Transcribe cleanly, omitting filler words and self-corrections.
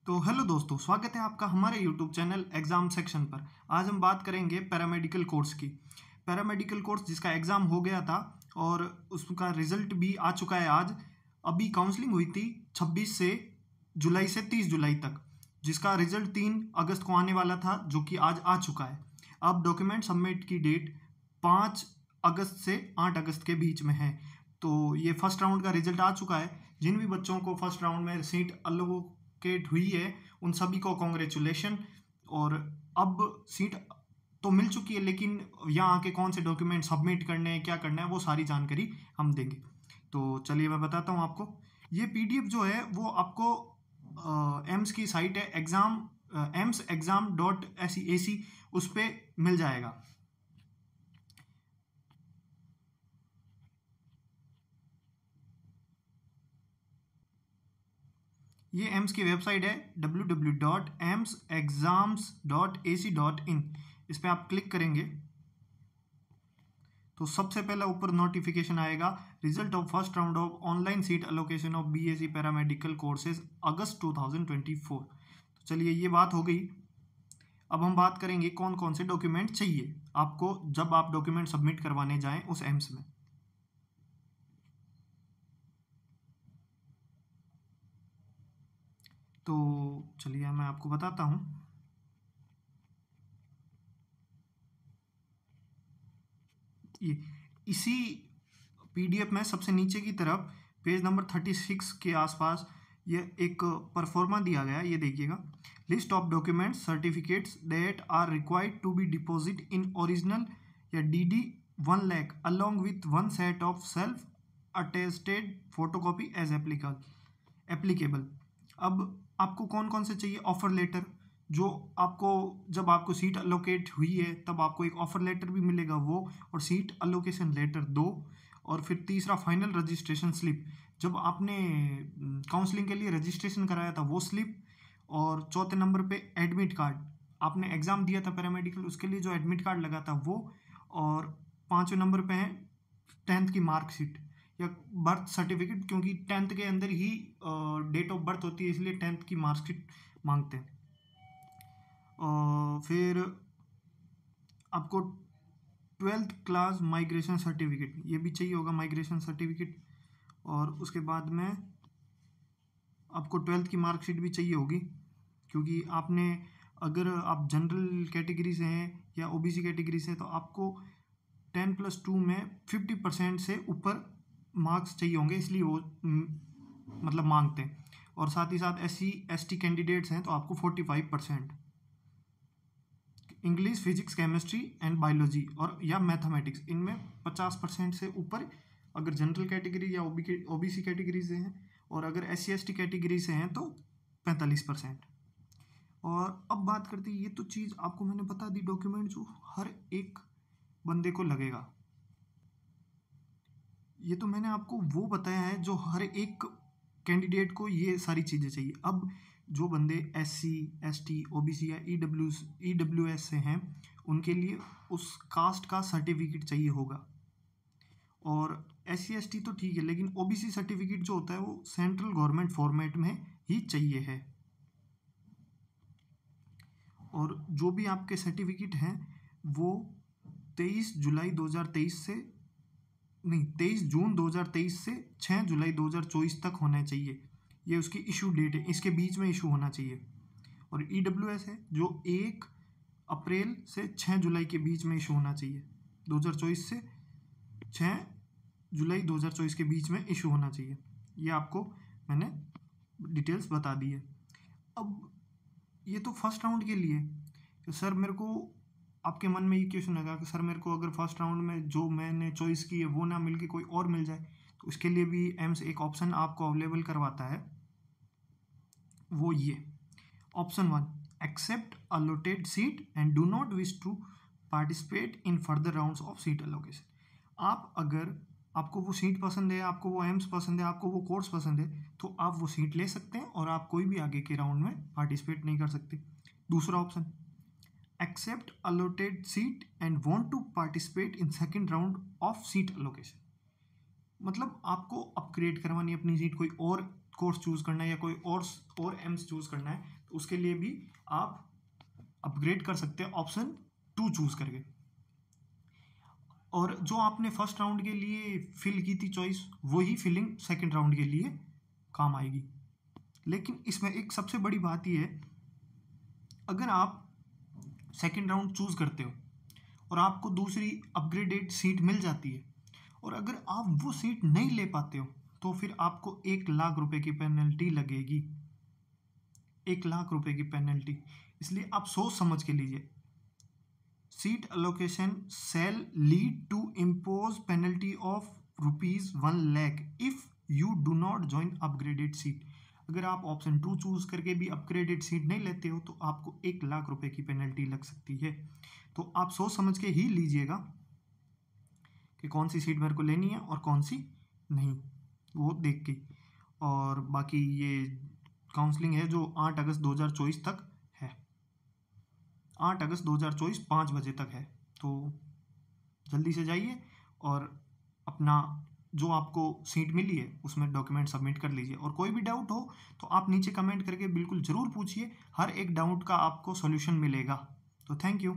तो हेलो दोस्तों, स्वागत है आपका हमारे यूट्यूब चैनल एग्ज़ाम सेक्शन पर। आज हम बात करेंगे पैरामेडिकल कोर्स की। पैरामेडिकल कोर्स जिसका एग्ज़ाम हो गया था और उसका रिज़ल्ट भी आ चुका है आज। अभी काउंसलिंग हुई थी 26 जुलाई से 30 जुलाई तक, जिसका रिज़ल्ट 3 अगस्त को आने वाला था, जो कि आज आ चुका है। अब डॉक्यूमेंट सबमिट की डेट 5 अगस्त से 8 अगस्त के बीच में है। तो ये फर्स्ट राउंड का रिज़ल्ट आ चुका है। जिन भी बच्चों को फर्स्ट राउंड में सीट एलोकेट हुई है उन सभी को कॉन्ग्रेचुलेशन। और अब सीट तो मिल चुकी है, लेकिन यहाँ आके कौन से डॉक्यूमेंट सबमिट करने हैं, क्या करना है, वो सारी जानकारी हम देंगे। तो चलिए मैं बताता हूँ आपको। ये पीडीएफ जो है वो आपको एम्स की साइट है emsexam.ac उस पर मिल जाएगा। ये एम्स की वेबसाइट है www.emsexams.ac.in। इस पर आप क्लिक करेंगे तो सबसे पहला ऊपर नोटिफिकेशन आएगा, result of first round of online seat allocation of BSc paramedical courses August 2024। तो चलिए ये बात हो गई। अब हम बात करेंगे कौन कौन से डॉक्यूमेंट चाहिए आपको जब आप डॉक्यूमेंट सबमिट करवाने जाएं उस एम्स में। तो चलिए मैं आपको बताता हूँ। ये इसी पीडीएफ में सबसे नीचे की तरफ पेज नंबर 36 के आसपास ये एक परफॉर्मा दिया गया है, ये देखिएगा। List of documents certificates that are required to be deposit in original या DD 1 lakh along with 1 set of self attested photocopy as applicable. अब आपको कौन कौन से चाहिए? ऑफर लेटर, जो आपको जब आपको सीट अलोकेट हुई है तब आपको एक ऑफर लेटर भी मिलेगा वो, और सीट अलोकेशन लेटर 2, और फिर तीसरा फाइनल रजिस्ट्रेशन स्लिप, जब आपने काउंसलिंग के लिए रजिस्ट्रेशन कराया था वो स्लिप, और चौथे नंबर पे एडमिट कार्ड, आपने एग्ज़ाम दिया था पैरामेडिकल उसके लिए जो एडमिट कार्ड लगा था वो, और पाँचवें नंबर पे है 10th की मार्कशीट या बर्थ सर्टिफिकेट, क्योंकि 10th के अंदर ही डेट ऑफ बर्थ होती है, इसलिए 10th की मार्कशीट मांगते हैं। फिर आपको 12th क्लास माइग्रेशन सर्टिफिकेट ये भी चाहिए होगा, माइग्रेशन सर्टिफिकेट। और उसके बाद में आपको 12th की मार्कशीट भी चाहिए होगी, क्योंकि आपने अगर आप जनरल कैटेगरी से हैं या ओबीसी कैटेगरी से हैं तो आपको 10+2 में 50% से ऊपर मार्क्स चाहिए होंगे, इसलिए वो मतलब मांगते हैं। और साथ ही साथ SC ST कैंडिडेट्स हैं तो आपको 45%। English, physics, chemistry and biology और या मैथमेटिक्स, इनमें 50% से ऊपर अगर जनरल कैटेगरी या ओबीसी कैटेगरी से हैं, और अगर SC ST कैटेगरी से हैं तो 45%। और अब बात करते हैं, ये तो चीज़ आपको मैंने बता दी, डॉक्यूमेंट जो हर एक बंदे को लगेगा, ये तो मैंने आपको वो बताया है जो हर एक कैंडिडेट को ये सारी चीज़ें चाहिए। अब जो बंदे SC ST OBC या EWS से हैं उनके लिए उस कास्ट का सर्टिफिकेट चाहिए होगा। और SC ST तो ठीक है, लेकिन OBC सर्टिफिकेट जो होता है वो सेंट्रल गवर्नमेंट फॉर्मेट में ही चाहिए है। और जो भी आपके सर्टिफिकेट हैं वो 23 जून 2023 से 6 जुलाई 2024 तक होना चाहिए। ये उसकी इशू डेट है, इसके बीच में इशू होना चाहिए। और EWS है जो 1 अप्रैल से 6 जुलाई के बीच में इशू होना चाहिए। 2024 से 6 जुलाई 2024 के बीच में इशू होना चाहिए। ये आपको मैंने डिटेल्स बता दी है। अब ये तो फर्स्ट राउंड के लिए। तो सर मेरे को आपके मन में ये क्वेश्चन लगा कि सर मेरे को अगर फर्स्ट राउंड में जो मैंने चॉइस की है वो ना मिल के कोई और मिल जाए, तो उसके लिए भी एम्स एक ऑप्शन आपको अवेलेबल करवाता है। वो ये option 1, accept allotted seat and do not wish to participate in further rounds of seat allocation. आप अगर आपको वो सीट पसंद है, आपको वो एम्स पसंद है, आपको वो कोर्स पसंद है, तो आप वो सीट ले सकते हैं और आप कोई भी आगे के राउंड में पार्टिसिपेट नहीं कर सकते। दूसरा option, accept allotted seat and want to participate in second round of seat allocation, मतलब आपको अपग्रेड करवानी अपनी सीट कोई और कोर्स चूज़ करना है या कोई और एम्स चूज़ करना है तो उसके लिए भी आप अपग्रेड कर सकते हैं ऑप्शन 2 चूज़ करके। और जो आपने फर्स्ट राउंड के लिए फिल की थी चॉइस, वही फिलिंग सेकंड राउंड के लिए काम आएगी। लेकिन इसमें एक सबसे बड़ी बात ये है, अगर आप सेकंड राउंड चूज़ करते हो और आपको दूसरी अपग्रेडेड सीट मिल जाती है और अगर आप वो सीट नहीं ले पाते हो तो फिर आपको 1,00,000 रुपए की पेनल्टी लगेगी। 1,00,000 रुपए की पेनल्टी। इसलिए आप सोच समझ के लीजिए। Seat allocation shall lead to impose penalty of ₹1,00,000 if you do not join upgraded seat। अगर आप ऑप्शन 2 चूज करके भी अपग्रेडेड सीट नहीं लेते हो तो आपको 1,00,000 रुपए की पेनल्टी लग सकती है। तो आप सोच समझ के ही लीजिएगा कि कौन सी सीट मेरे को लेनी है और कौन सी नहीं, वो देख के। और बाकी ये काउंसलिंग है जो 8 अगस्त 2024 तक है। 8 अगस्त 2024 5 बजे तक है। तो जल्दी से जाइए और अपना जो आपको सीट मिली है उसमें डॉक्यूमेंट सबमिट कर लीजिए। और कोई भी डाउट हो तो आप नीचे कमेंट करके बिल्कुल ज़रूर पूछिए, हर एक डाउट का आपको सॉल्यूशन मिलेगा। तो थैंक यू।